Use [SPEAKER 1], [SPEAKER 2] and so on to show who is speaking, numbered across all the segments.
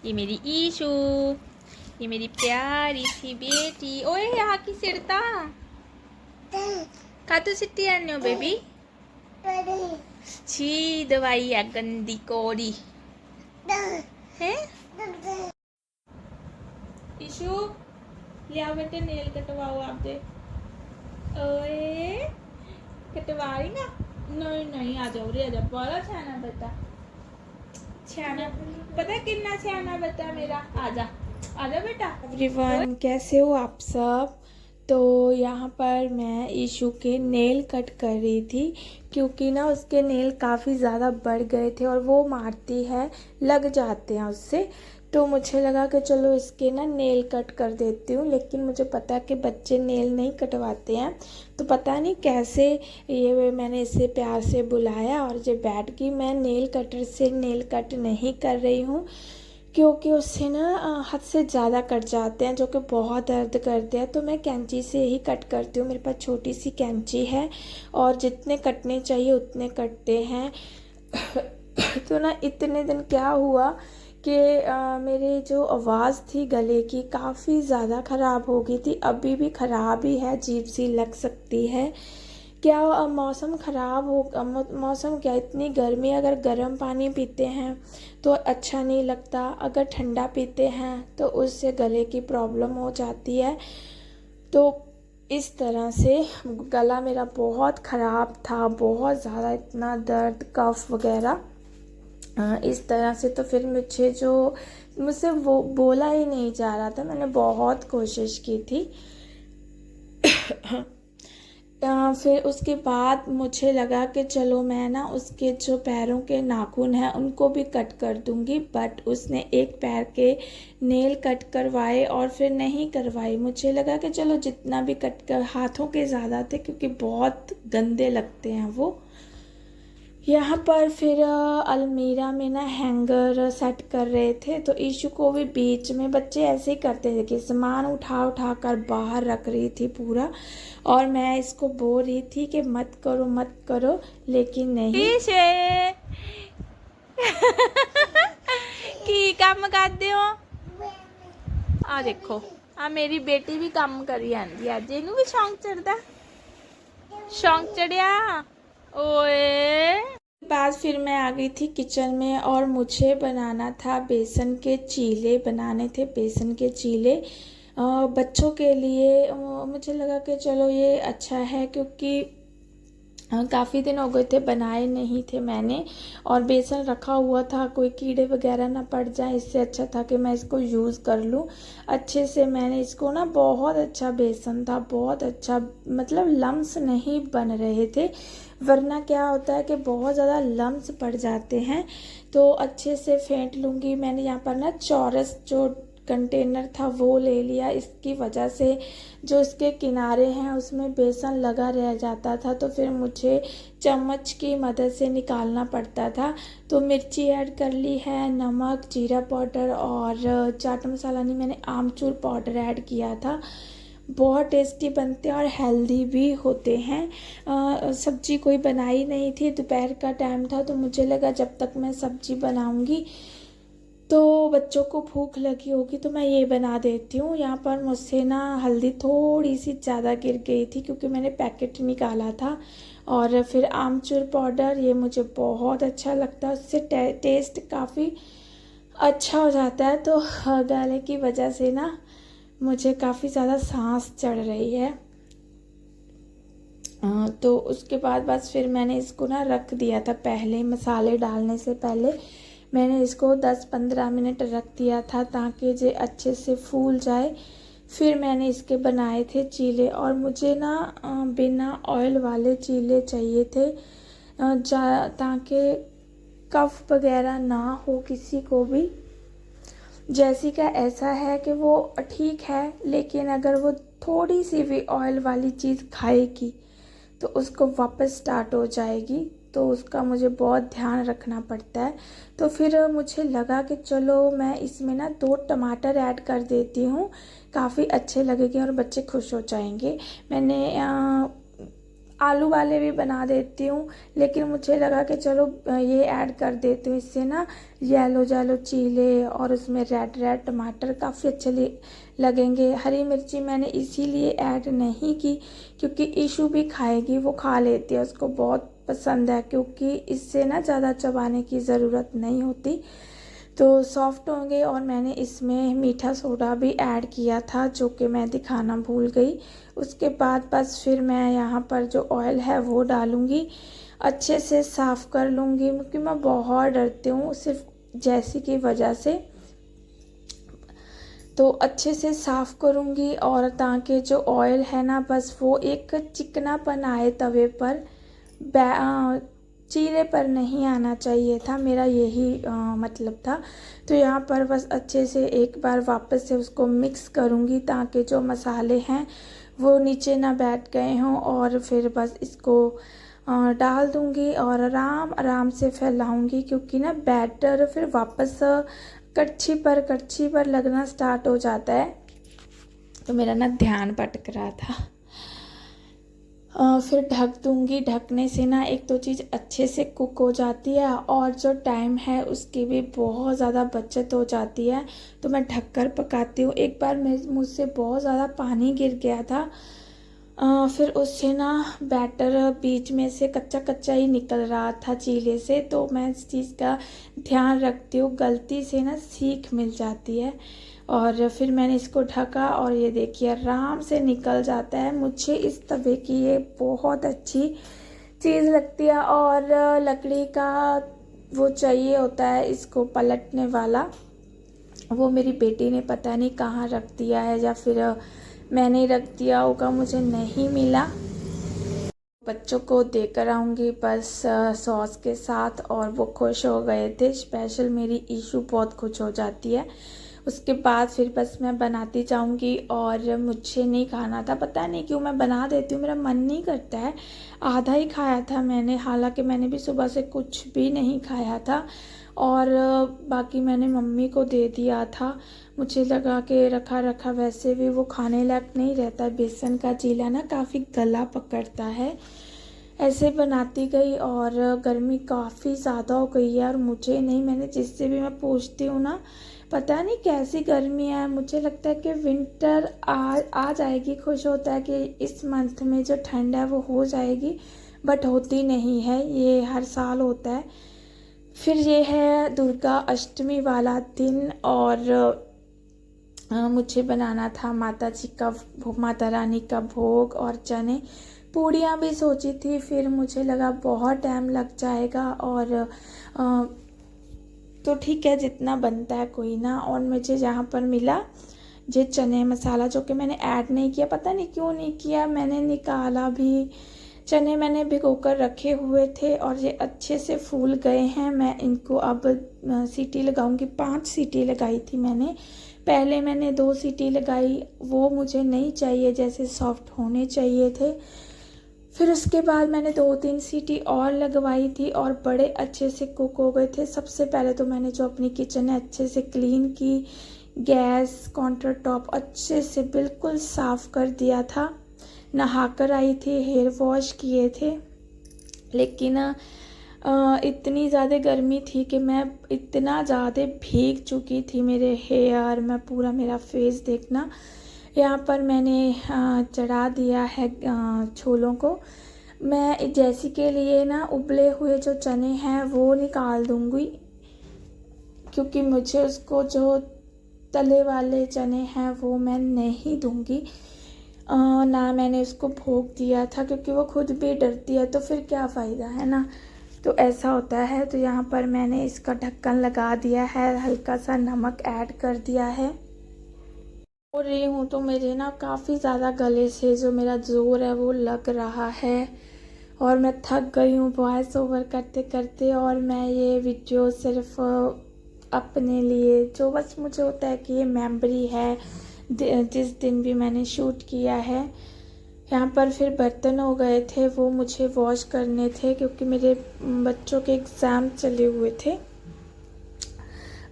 [SPEAKER 1] ये मेरी ईशु, ये मेरी प्यारी सी बेटी। ओए यहाँ की सिरता कातू सिट्टी आने हो बेबी। छी दवाई है गंदी कोरी है। ईशु ले आओ बेटे, नेल कटवाओ आप दे। ओए कटवा रही ना? नहीं नहीं, आ जाओ रे, आ जाओ। बड़ा छाना बेटा, छाना पता कितना छाना बेटा मेरा। आजा आजा बेटा। एवरीवन, कैसे हो आप सब? तो यहाँ पर मैं ईशु के नेल कट कर रही थी क्योंकि ना उसके नेल काफ़ी ज़्यादा बढ़ गए थे और वो मारती है, लग जाते हैं उससे। तो मुझे लगा कि चलो इसके ना नेल कट कर देती हूँ, लेकिन मुझे पता है कि बच्चे नेल नहीं कटवाते हैं। तो पता नहीं कैसे ये मैंने इसे प्यार से बुलाया और जब बैठ गई। मैं नेल कटर से नेल कट नहीं कर रही हूँ क्योंकि उससे ना हद से ज़्यादा कट जाते हैं, जो कि बहुत दर्द करते हैं। तो मैं कैंची से ही कट करती हूँ। मेरे पास छोटी सी कैंची है और जितने कटने चाहिए उतने कटते हैं। तो ना इतने दिन क्या हुआ कि मेरे जो आवाज़ थी गले की काफ़ी ज़्यादा ख़राब हो गई थी। अभी भी ख़राब ही है, अजीब सी लग सकती है। क्या मौसम ख़राब हो, मौसम क्या, इतनी गर्मी, अगर गर्म पानी पीते हैं तो अच्छा नहीं लगता, अगर ठंडा पीते हैं तो उससे गले की प्रॉब्लम हो जाती है। तो इस तरह से गला मेरा बहुत ख़राब था, बहुत ज़्यादा, इतना दर्द, कफ वगैरह इस तरह से। तो फिर मुझसे वो बोला ही नहीं जा रहा था। मैंने बहुत कोशिश की थी। फिर उसके बाद मुझे लगा कि चलो मैं ना उसके जो पैरों के नाखून हैं उनको भी कट कर दूंगी, बट उसने एक पैर के नेल कट करवाए और फिर नहीं करवाई। मुझे लगा कि चलो जितना भी कट कर, हाथों के ज़्यादा थे क्योंकि बहुत गंदे लगते हैं वो। यहाँ पर फिर अलमीरा में ना हैंगर सेट कर रहे थे, तो ईशू को भी बीच में, बच्चे ऐसे ही करते थे कि सामान उठा उठा कर बाहर रख रही थी पूरा, और मैं इसको बोल रही थी कि मत करो मत करो, लेकिन नहीं। की काम करते हो? आ देखो, आ मेरी बेटी भी काम करी आंदी, अज इनू भी शौक चढ़ता, शौक चढ़िया। ओए बाद फिर मैं आ गई थी किचन में और मुझे बनाना था, बेसन के चीले बनाने थे, बेसन के चीले बच्चों के लिए। मुझे लगा कि चलो ये अच्छा है क्योंकि काफ़ी दिन हो गए थे बनाए नहीं थे मैंने, और बेसन रखा हुआ था, कोई कीड़े वगैरह ना पड़ जाए, इससे अच्छा था कि मैं इसको यूज़ कर लूँ अच्छे से। मैंने इसको ना, बहुत अच्छा बेसन था, बहुत अच्छा, मतलब लम्स नहीं बन रहे थे, वरना क्या होता है कि बहुत ज़्यादा लम्स पड़ जाते हैं। तो अच्छे से फेंट लूँगी। मैंने यहाँ पर ना चौरस जो कंटेनर था वो ले लिया, इसकी वजह से जो इसके किनारे हैं उसमें बेसन लगा रह जाता था, तो फिर मुझे चम्मच की मदद से निकालना पड़ता था। तो मिर्ची ऐड कर ली है, नमक, जीरा पाउडर और चाट मसाला नहीं, मैंने आमचूर पाउडर ऐड किया था। बहुत टेस्टी बनते हैं और हेल्दी भी होते हैं। सब्जी कोई बनाई नहीं थी, दोपहर का टाइम था, तो मुझे लगा जब तक मैं सब्जी बनाऊंगी तो बच्चों को भूख लगी होगी, तो मैं ये बना देती हूँ। यहाँ पर मुझसे ना हल्दी थोड़ी सी ज़्यादा गिर गई थी क्योंकि मैंने पैकेट निकाला था। और फिर आमचूर पाउडर, ये मुझे बहुत अच्छा लगता है, उससे टेस्ट काफ़ी अच्छा हो जाता है। तो गले की वजह से ना मुझे काफ़ी ज़्यादा सांस चढ़ रही है। तो उसके बाद बस फिर मैंने इसको ना रख दिया था, पहले मसाले डालने से पहले मैंने इसको 10-15 मिनट रख दिया था ताकि ये अच्छे से फूल जाए। फिर मैंने इसके बनाए थे चीले, और मुझे ना बिना ऑयल वाले चीले चाहिए थे ताकि कफ वगैरह ना हो किसी को भी। जैसी का ऐसा है कि वो ठीक है, लेकिन अगर वो थोड़ी सी भी ऑयल वाली चीज़ खाएगी तो उसको वापस स्टार्ट हो जाएगी, तो उसका मुझे बहुत ध्यान रखना पड़ता है। तो फिर मुझे लगा कि चलो मैं इसमें ना 2 टमाटर ऐड कर देती हूँ, काफ़ी अच्छे लगेंगे और बच्चे खुश हो जाएंगे। मैंने आलू वाले भी बना देती हूँ, लेकिन मुझे लगा कि चलो ये ऐड कर देती हूँ, इससे ना येलो येलो चीले और उसमें रेड रेड टमाटर काफ़ी अच्छे लगेंगे। हरी मिर्ची मैंने इसीलिए ऐड नहीं की क्योंकि ईशू भी खाएगी, वो खा लेती है, उसको बहुत पसंद है, क्योंकि इससे ना ज़्यादा चबाने की ज़रूरत नहीं होती, तो सॉफ्ट होंगे। और मैंने इसमें मीठा सोडा भी ऐड किया था जो कि मैं दिखाना भूल गई। उसके बाद बस फिर मैं यहाँ पर जो ऑयल है वो डालूँगी, अच्छे से साफ़ कर लूँगी क्योंकि मैं बहुत डरती हूँ सिर्फ जैसी की वजह से, तो अच्छे से साफ़ करूँगी। और ताकि जो ऑयल है ना बस वो एक चिकनापन आए तवे पर, चीरे पर नहीं आना चाहिए था, मेरा यही मतलब था। तो यहाँ पर बस अच्छे से एक बार वापस से उसको मिक्स करूँगी ताकि जो मसाले हैं वो नीचे ना बैठ गए हों, और फिर बस इसको डाल दूँगी और आराम आराम से फैलाऊँगी क्योंकि ना बैटर फिर वापस कड़छी पर लगना स्टार्ट हो जाता है, तो मेरा ना ध्यान भटक रहा था। फिर ढक दूँगी, ढकने से ना एक तो चीज़ अच्छे से कुक हो जाती है और जो टाइम है उसकी भी बहुत ज़्यादा बचत हो जाती है, तो मैं ढककर पकाती हूँ। एक बार मुझसे बहुत ज़्यादा पानी गिर गया था, फिर उससे ना बैटर बीच में से कच्चा कच्चा ही निकल रहा था चीले से, तो मैं इस चीज़ का ध्यान रखती हूँ, गलती से ना सीख मिल जाती है। और फिर मैंने इसको ढका और ये देखिए आराम से निकल जाता है। मुझे इस तवे की ये बहुत अच्छी चीज़ लगती है, और लकड़ी का वो चाहिए होता है इसको पलटने वाला, वो मेरी बेटी ने पता नहीं कहाँ रख दिया है या फिर मैंने रख दिया होगा, मुझे नहीं मिला। बच्चों को देकर आऊँगी बस सॉस के साथ, और वो खुश हो गए थे। स्पेशल मेरी ईशू बहुत खुश हो जाती है। उसके बाद फिर बस मैं बनाती जाऊँगी, और मुझे नहीं खाना था, पता नहीं क्यों मैं बना देती हूँ, मेरा मन नहीं करता है। आधा ही खाया था मैंने, हालांकि मैंने भी सुबह से कुछ भी नहीं खाया था, और बाकी मैंने मम्मी को दे दिया था। मुझे लगा कि रखा रखा वैसे भी वो खाने लायक नहीं रहता, बेसन का चीला ना काफ़ी गला पकड़ता है। ऐसे बनाती गई और गर्मी काफ़ी ज़्यादा हो गई है, और मुझे नहीं, मैंने जिससे भी मैं पूछती हूँ ना, पता नहीं कैसी गर्मी है, मुझे लगता है कि विंटर आ जाएगी, खुश होता है कि इस मंथ में जो ठंड है वो हो जाएगी, बट होती नहीं है, ये हर साल होता है। फिर ये है दुर्गा अष्टमी वाला दिन, और मुझे बनाना था माता रानी का भोग और चने, पूड़ियाँ भी सोची थी, फिर मुझे लगा बहुत टाइम लग जाएगा, और तो ठीक है जितना बनता है कोई ना। और मुझे यहाँ पर मिला ये चने मसाला जो कि मैंने ऐड नहीं किया, पता नहीं क्यों नहीं किया, मैंने निकाला भी। चने मैंने भिगोकर रखे हुए थे और ये अच्छे से फूल गए हैं। मैं इनको अब सीटी लगाऊंगी, 5 सीटी लगाई थी मैंने, पहले मैंने 2 सीटी लगाई, वो मुझे नहीं चाहिए, जैसे सॉफ्ट होने चाहिए थे। फिर उसके बाद मैंने 2-3 सीटी और लगवाई थी और बड़े अच्छे से कुक हो गए थे। सबसे पहले तो मैंने जो अपनी किचन है अच्छे से क्लीन की, गैस काउंटर टॉप अच्छे से बिल्कुल साफ़ कर दिया था, नहाकर आई थी, हेयर वॉश किए थे, लेकिन इतनी ज़्यादा गर्मी थी कि मैं इतना ज़्यादा भीग चुकी थी, मेरे हेयर में पूरा मेरा फेस देखना। यहाँ पर मैंने चढ़ा दिया है छोलों को। मैं जैसी के लिए ना उबले हुए जो चने हैं वो निकाल दूँगी, क्योंकि मुझे उसको जो तले वाले चने हैं वो मैं नहीं दूँगी, ना मैंने उसको भोग दिया था क्योंकि वो खुद भी डरती है, तो फिर क्या फ़ायदा है ना, तो ऐसा होता है। तो यहाँ पर मैंने इसका ढक्कन लगा दिया है, हल्का सा नमक ऐड कर दिया है। हो रही हूँ तो मेरे ना काफ़ी ज़्यादा गले से जो मेरा ज़ोर है वो लग रहा है, और मैं थक गई हूँ वॉइस ओवर करते करते। और मैं ये वीडियो सिर्फ अपने लिए, जो बस मुझे होता है कि ये मेमोरी है जिस दिन भी मैंने शूट किया है। यहाँ पर फिर बर्तन हो गए थे, वो मुझे वॉश करने थे क्योंकि मेरे बच्चों के एग्ज़ाम चले हुए थे,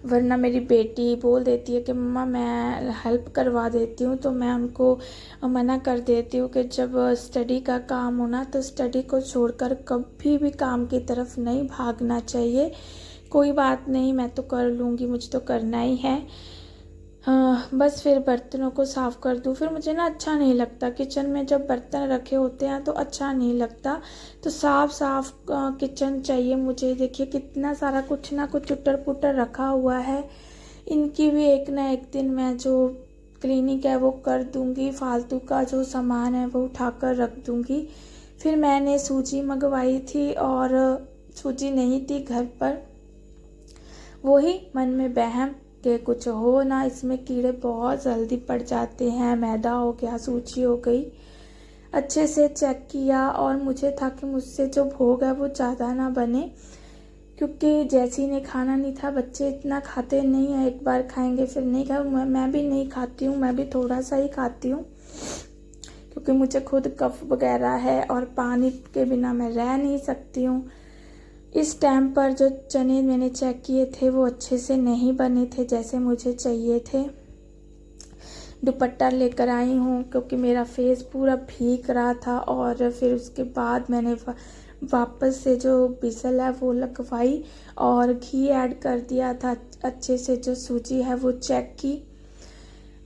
[SPEAKER 1] वरना मेरी बेटी बोल देती है कि मम्मा मैं हेल्प करवा देती हूँ, तो मैं उनको मना कर देती हूँ कि जब स्टडी का काम हो ना तो स्टडी को छोड़कर कभी भी काम की तरफ नहीं भागना चाहिए। कोई बात नहीं, मैं तो कर लूँगी, मुझे तो करना ही है। बस फिर बर्तनों को साफ़ कर दूँ। फिर मुझे ना अच्छा नहीं लगता, किचन में जब बर्तन रखे होते हैं तो अच्छा नहीं लगता। तो साफ़ साफ़ किचन चाहिए मुझे। देखिए कितना सारा कुछ ना कुछ चुटर पुटर रखा हुआ है। इनकी भी एक ना एक दिन मैं जो क्लीनिंग है वो कर दूँगी। फालतू का जो सामान है वो उठाकर रख दूँगी। फिर मैंने सूजी मंगवाई थी और सूजी नहीं थी घर पर। वही मन में वहम कि कुछ हो ना, इसमें कीड़े बहुत जल्दी पड़ जाते हैं। मैदा हो गया, सूजी हो गई। अच्छे से चेक किया और मुझे था कि मुझसे जो भोग है वो ज़्यादा ना बने, क्योंकि जैसी ने खाना नहीं था। बच्चे इतना खाते नहीं हैं, एक बार खाएंगे फिर नहीं खाए। मैं भी नहीं खाती हूँ, मैं भी थोड़ा सा ही खाती हूँ, क्योंकि मुझे खुद कफ वगैरह है और पानी के बिना मैं रह नहीं सकती हूँ। इस टाइम पर जो चने मैंने चेक किए थे वो अच्छे से नहीं बने थे जैसे मुझे चाहिए थे। दुपट्टा लेकर आई हूँ क्योंकि मेरा फेस पूरा भीग रहा था। और फिर उसके बाद मैंने वापस से जो बिसल है वो लगवाई और घी ऐड कर दिया था। अच्छे से जो सूजी है वो चेक की।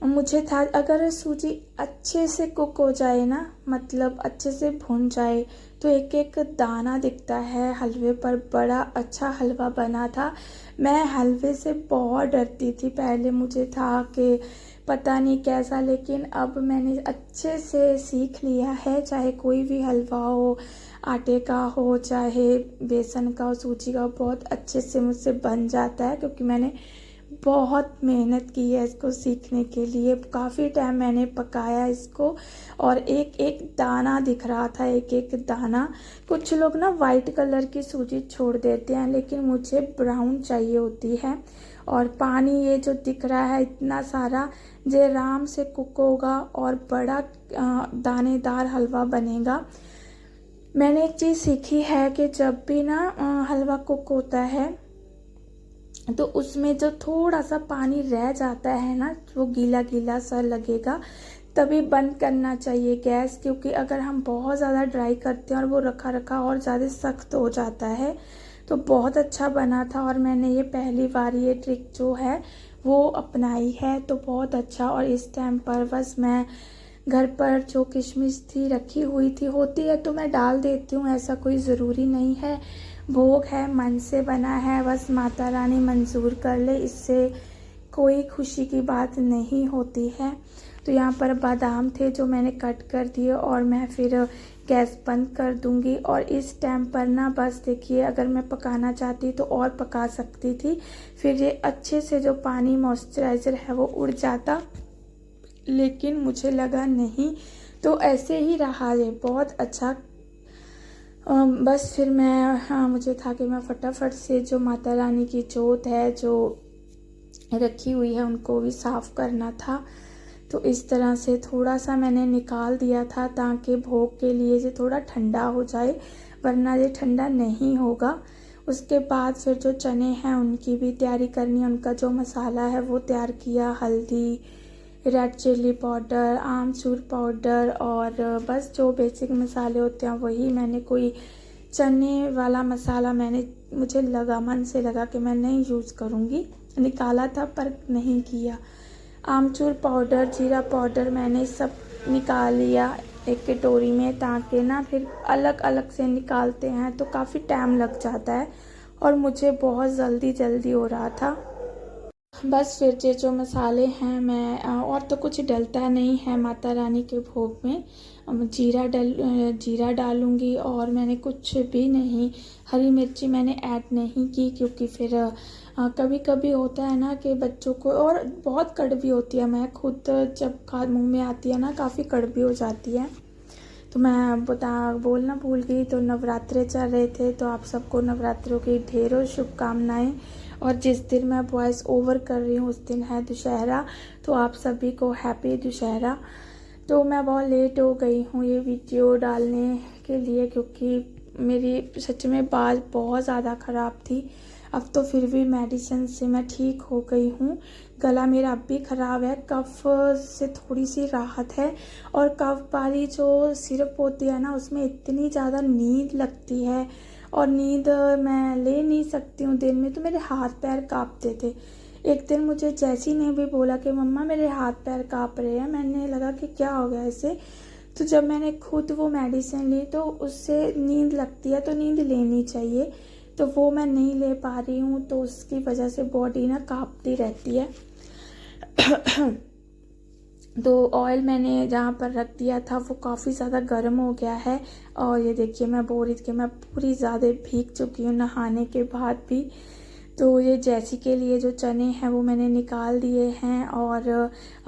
[SPEAKER 1] मुझे था अगर सूजी अच्छे से कुक हो जाए ना, मतलब अच्छे से भुन जाए, तो एक एक दाना दिखता है हलवे पर। बड़ा अच्छा हलवा बना था। मैं हलवे से बहुत डरती थी पहले, मुझे था कि पता नहीं कैसा, लेकिन अब मैंने अच्छे से सीख लिया है। चाहे कोई भी हलवा हो, आटे का हो चाहे बेसन का हो, सूजी का, बहुत अच्छे से मुझसे बन जाता है, क्योंकि मैंने बहुत मेहनत की है इसको सीखने के लिए। काफ़ी टाइम मैंने पकाया इसको और एक एक दाना दिख रहा था, एक एक दाना। कुछ लोग ना वाइट कलर की सूजी छोड़ देते हैं, लेकिन मुझे ब्राउन चाहिए होती है। और पानी ये जो दिख रहा है इतना सारा, ये आराम से कुक होगा और बड़ा दानेदार हलवा बनेगा। मैंने एक चीज़ सीखी है कि जब भी ना हलवा कुक होता है तो उसमें जो थोड़ा सा पानी रह जाता है ना, वो गीला गीला सा लगेगा, तभी बंद करना चाहिए गैस। क्योंकि अगर हम बहुत ज़्यादा ड्राई करते हैं और वो रखा रखा और ज़्यादा सख्त हो जाता है। तो बहुत अच्छा बना था और मैंने ये पहली बार ये ट्रिक जो है वो अपनाई है, तो बहुत अच्छा। और इस टाइम पर बस मैं घर पर जो किशमिश थी रखी हुई थी, होती है तो मैं डाल देती हूँ, ऐसा कोई ज़रूरी नहीं है। भोग है, मन से बना है, बस माता रानी मंजूर कर ले, इससे कोई खुशी की बात नहीं होती है। तो यहाँ पर बादाम थे जो मैंने कट कर दिए और मैं फिर गैस बंद कर दूंगी। और इस टाइम पर ना बस देखिए, अगर मैं पकाना चाहती तो और पका सकती थी, फिर ये अच्छे से जो पानी मॉइस्चराइज़र है वो उड़ जाता, लेकिन मुझे लगा नहीं, तो ऐसे ही रहा ये बहुत अच्छा। बस फिर मैं मुझे था कि मैं फटाफट से जो माता रानी की जोत है जो रखी हुई है उनको भी साफ़ करना था। तो इस तरह से थोड़ा सा मैंने निकाल दिया था ताकि भोग के लिए ये थोड़ा ठंडा हो जाए, वरना ये ठंडा नहीं होगा। उसके बाद फिर जो चने हैं उनकी भी तैयारी करनी है, उनका जो मसाला है वो तैयार किया। हल्दी, रेड चिल्ली पाउडर, आमचूर पाउडर और बस जो बेसिक मसाले होते हैं वही। मैंने कोई चने वाला मसाला मुझे लगा, मन से लगा कि मैं नहीं यूज़ करूँगी, निकाला था पर नहीं किया। आमचूर पाउडर, जीरा पाउडर मैंने सब निकाल लिया एक कटोरी में, ताकि ना फिर अलग अलग से निकालते हैं तो काफ़ी टाइम लग जाता है और मुझे बहुत जल्दी हो रहा था। बस फिर ये जो मसाले हैं मैं और तो कुछ डलता नहीं है माता रानी के भोग में। जीरा डालूंगी और मैंने कुछ भी नहीं, हरी मिर्ची मैंने ऐड नहीं की, क्योंकि फिर कभी कभी होता है ना कि बच्चों को, और बहुत कड़वी होती है, मैं खुद जब मुंह में आती है ना काफ़ी कड़वी हो जाती है। तो मैं बोलना भूल गई। तो नवरात्रे चल रहे थे, तो आप सबको नवरात्रों की ढेरों शुभकामनाएं। और जिस दिन मैं वॉइस ओवर कर रही हूँ उस दिन है दुशहरा, तो आप सभी को हैप्पी दुशहरा। तो मैं बहुत लेट हो गई हूँ ये वीडियो डालने के लिए, क्योंकि मेरी सच में बात बहुत ज़्यादा ख़राब थी। अब तो फिर भी मेडिसिन से मैं ठीक हो गई हूँ। गला मेरा अब भी ख़राब है, कफ से थोड़ी सी राहत है। और कफ वाली जो सिरप होती है ना, उसमें इतनी ज़्यादा नींद लगती है और नींद मैं ले नहीं सकती हूँ दिन में, तो मेरे हाथ पैर काँपते थे। एक दिन मुझे जैसी ने भी बोला कि मम्मा मेरे हाथ पैर काँप रहे हैं। मैंने लगा कि क्या हो गया इसे, तो जब मैंने खुद वो मेडिसिन ली तो उससे नींद लगती है, तो नींद लेनी चाहिए, तो वो मैं नहीं ले पा रही हूँ, तो उसकी वजह से बॉडी ना काँपती रहती है। तो ऑयल मैंने जहाँ पर रख दिया था वो काफ़ी ज़्यादा गर्म हो गया है। और ये देखिए मैं बोल रही थी कि मैं पूरी ज़्यादा भीग चुकी हूँ नहाने के बाद भी। तो ये जैसी के लिए जो चने हैं वो मैंने निकाल दिए हैं और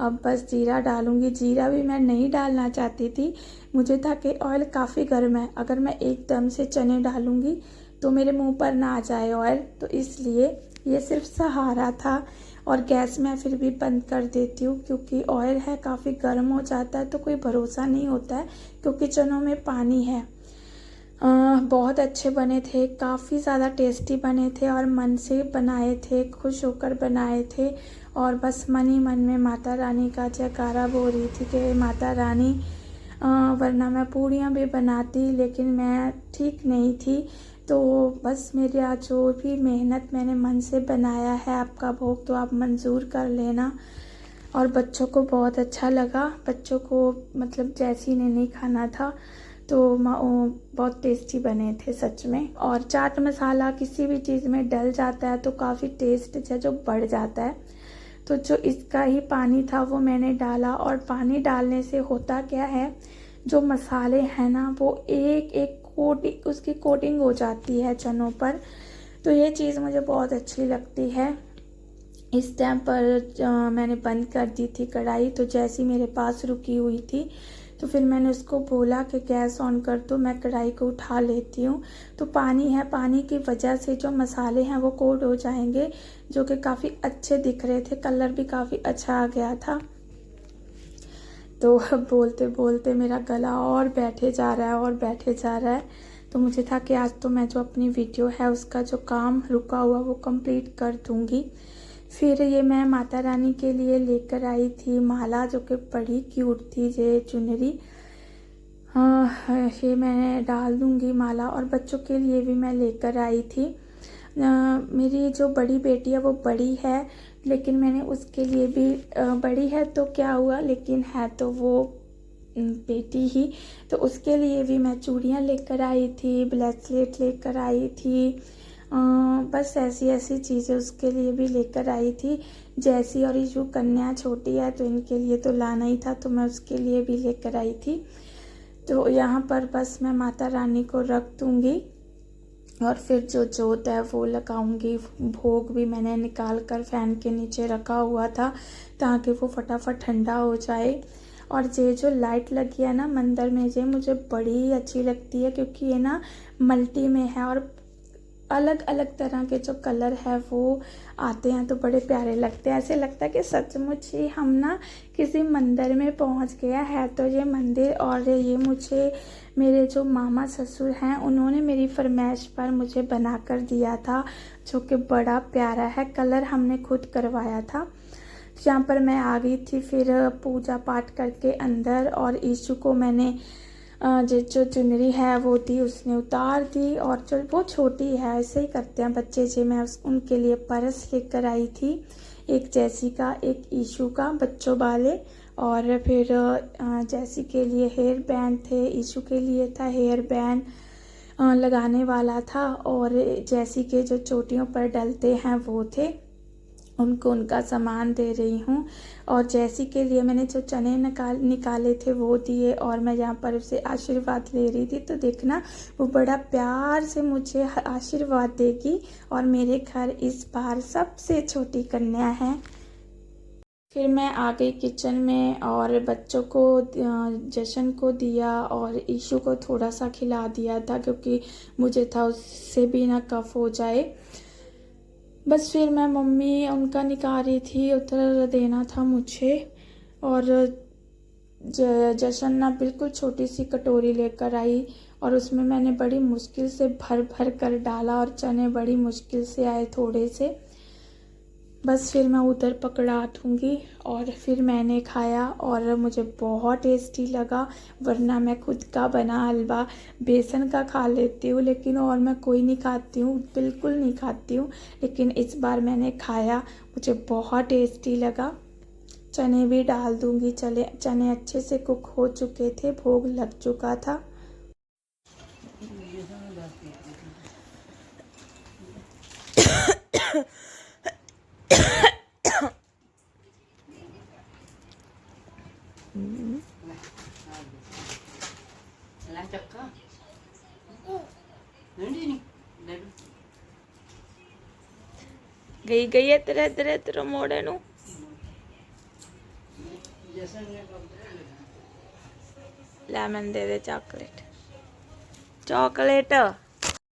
[SPEAKER 1] अब बस जीरा डालूँगी। जीरा भी मैं नहीं डालना चाहती थी, मुझे था कि ऑयल काफ़ी गर्म है, अगर मैं एकदम से चने डालूँगी तो मेरे मुंह पर ना आ जाए ऑयल, तो इसलिए ये सिर्फ सहारा था। और गैस मैं फिर भी बंद कर देती हूँ क्योंकि ऑयल है काफ़ी गर्म हो जाता है तो कोई भरोसा नहीं होता है, क्योंकि चनों में पानी है। बहुत अच्छे बने थे, काफ़ी ज़्यादा टेस्टी बने थे और मन से बनाए थे, खुश होकर बनाए थे। और बस मन ही मन में माता रानी का जयकारा बोल रही थी कि माता रानी, वरना मैं पूड़ियाँ भी बनाती लेकिन मैं ठीक नहीं थी। तो बस मेरा जो भी मेहनत मैंने मन से बनाया है आपका भोग तो आप मंजूर कर लेना। और बच्चों को बहुत अच्छा लगा, बच्चों को मतलब जैसी ने नहीं खाना था, तो बहुत टेस्टी बने थे सच में। और चाट मसाला किसी भी चीज़ में डल जाता है तो काफ़ी टेस्ट है जो बढ़ जाता है। तो जो इसका ही पानी था वो मैंने डाला, और पानी डालने से होता क्या है, जो मसाले हैं ना वो एक एक कोटिंग, उसकी कोटिंग हो जाती है चनों पर। तो ये चीज़ मुझे बहुत अच्छी लगती है। इस टाइम पर मैंने बंद कर दी थी कढ़ाई, तो जैसी मेरे पास रुकी हुई थी तो फिर मैंने उसको बोला कि गैस ऑन कर दो, मैं कढ़ाई को उठा लेती हूँ। तो पानी है, पानी की वजह से जो मसाले हैं वो कोट हो जाएंगे, जो कि काफ़ी अच्छे दिख रहे थे, कलर भी काफ़ी अच्छा आ गया था। तो बोलते बोलते मेरा गला और बैठे जा रहा है और बैठे जा रहा है। तो मुझे था कि आज तो मैं जो अपनी वीडियो है उसका जो काम रुका हुआ वो कंप्लीट कर दूँगी। फिर ये मैं माता रानी के लिए लेकर आई थी माला, जो कि बड़ी क्यूट थी, ये चुनरी। ये मैं डाल दूँगी माला। और बच्चों के लिए भी मैं लेकर आई थी। मेरी जो बड़ी बेटी है वो बड़ी है, लेकिन मैंने उसके लिए भी, बड़ी है तो क्या हुआ, लेकिन है तो वो बेटी ही, तो उसके लिए भी मैं चूड़ियाँ लेकर आई थी, ब्रेसलेट लेकर आई थी। बस ऐसी ऐसी चीज़ें उसके लिए भी लेकर आई थी। जैसी और ईशु कन्या छोटी है तो इनके लिए तो लाना ही था, तो मैं उसके लिए भी लेकर आई थी। तो यहाँ पर बस मैं माता रानी को रख दूँगी और फिर जो जोत है वो लगाऊंगी। भोग भी मैंने निकाल कर फैन के नीचे रखा हुआ था ताकि वो फटाफट ठंडा हो जाए। और ये जो लाइट लगी है ना मंदिर में, ये मुझे बड़ी अच्छी लगती है क्योंकि ये ना मल्टी में है और अलग अलग तरह के जो कलर है वो आते हैं तो बड़े प्यारे लगते हैं। ऐसे लगता है कि सचमुच ही हम ना किसी मंदिर में पहुंच गया है तो ये मंदिर। और ये मुझे मेरे जो मामा ससुर हैं उन्होंने मेरी फरमाइश पर मुझे बना कर दिया था, जो कि बड़ा प्यारा है। कलर हमने खुद करवाया था। यहाँ पर मैं आ गई थी फिर पूजा पाठ करके अंदर, और ईशु को मैंने जो चुनरी है वो दी, उसने उतार दी। और जो वो छोटी है, ऐसे ही करते हैं बच्चे जी, मैं उनके लिए पर्स लेकर आई थी, एक जैसी का एक ईशु का, बच्चों वाले। और फिर जैसी के लिए हेयर बैंड थे, ईशु के लिए था हेयर बैंड लगाने वाला था, और जैसी के जो चोटियों पर डलते हैं वो थे, उनको उनका सामान दे रही हूँ। और जैसी के लिए मैंने जो चने निकाले थे वो दिए, और मैं यहाँ पर उसे आशीर्वाद ले रही थी। तो देखना वो बड़ा प्यार से मुझे आशीर्वाद देगी, और मेरे घर इस बार सबसे छोटी कन्या है। फिर मैं आ गई किचन में और बच्चों को, जशन को दिया और ईशु को थोड़ा सा खिला दिया था क्योंकि मुझे था उससे भी ना कफ हो जाए। बस फिर मैं मम्मी उनका निकाल रही थी, उतर देना था मुझे। और जशन ना बिल्कुल छोटी सी कटोरी लेकर आई और उसमें मैंने बड़ी मुश्किल से भर भर कर डाला और चने बड़ी मुश्किल से आए थोड़े से। बस फिर मैं उधर पकड़ा दूँगी और फिर मैंने खाया और मुझे बहुत टेस्टी लगा। वरना मैं खुद का बना हलवा बेसन का खा लेती हूँ, लेकिन और मैं कोई नहीं खाती हूँ, बिल्कुल नहीं खाती हूँ। लेकिन इस बार मैंने खाया, मुझे बहुत टेस्टी लगा। चने भी डाल दूँगी। चने अच्छे से कुक हो चुके थे, भोग लग चुका था। गई इधर मोड़े नू। लेमन दे दे चॉकलेट।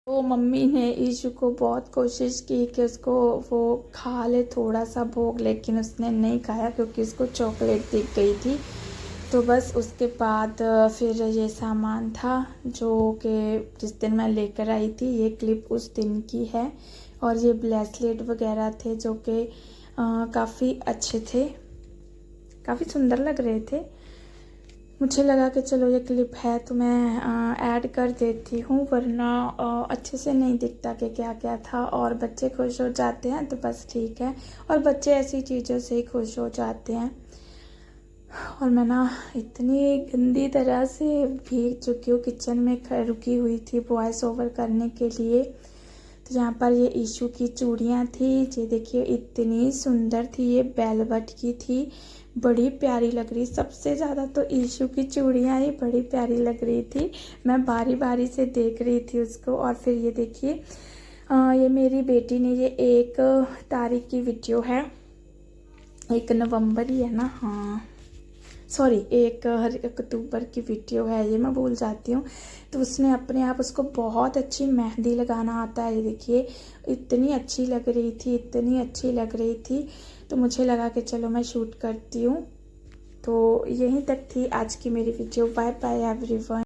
[SPEAKER 1] तो मम्मी ने ईशु को बहुत कोशिश की कि उसको वो खा ले थोड़ा सा भोग, लेकिन उसने नहीं खाया क्योंकि उसको चॉकलेट दिख गई थी। तो बस उसके बाद फिर ये सामान था जो कि जिस दिन मैं लेकर आई थी। ये क्लिप उस दिन की है और ये ब्रेसलेट वगैरह थे जो कि काफ़ी अच्छे थे, काफ़ी सुंदर लग रहे थे। मुझे लगा कि चलो ये क्लिप है तो मैं ऐड कर देती हूँ, वरना अच्छे से नहीं दिखता कि क्या क्या था। और बच्चे खुश हो जाते हैं तो बस ठीक है, और बच्चे ऐसी चीज़ों से ही खुश हो जाते हैं। और मैं ना इतनी गंदी तरह से भीग चुकी हूँ, किचन में रुकी हुई थी वॉइस ओवर करने के लिए। तो यहाँ पर ये ईशू की चूड़ियाँ थी, ये देखिए इतनी सुंदर थी, ये वेलवेट की थी, बड़ी प्यारी लग रही। सबसे ज़्यादा तो ईशू की चूड़ियाँ ही बड़ी प्यारी लग रही थी। मैं बारी बारी से देख रही थी उसको। और फिर ये देखिए ये मेरी बेटी ने, ये 1 तारीख की वीडियो है, 1 नवंबर ही है ना, हाँ सॉरी 1 अक्टूबर की वीडियो है ये, मैं भूल जाती हूँ। तो उसने अपने आप, उसको बहुत अच्छी मेहंदी लगाना आता है। ये देखिए इतनी अच्छी लग रही थी, इतनी अच्छी लग रही थी। तो मुझे लगा कि चलो मैं शूट करती हूँ। तो यहीं तक थी आज की मेरी वीडियो। Bye bye everyone.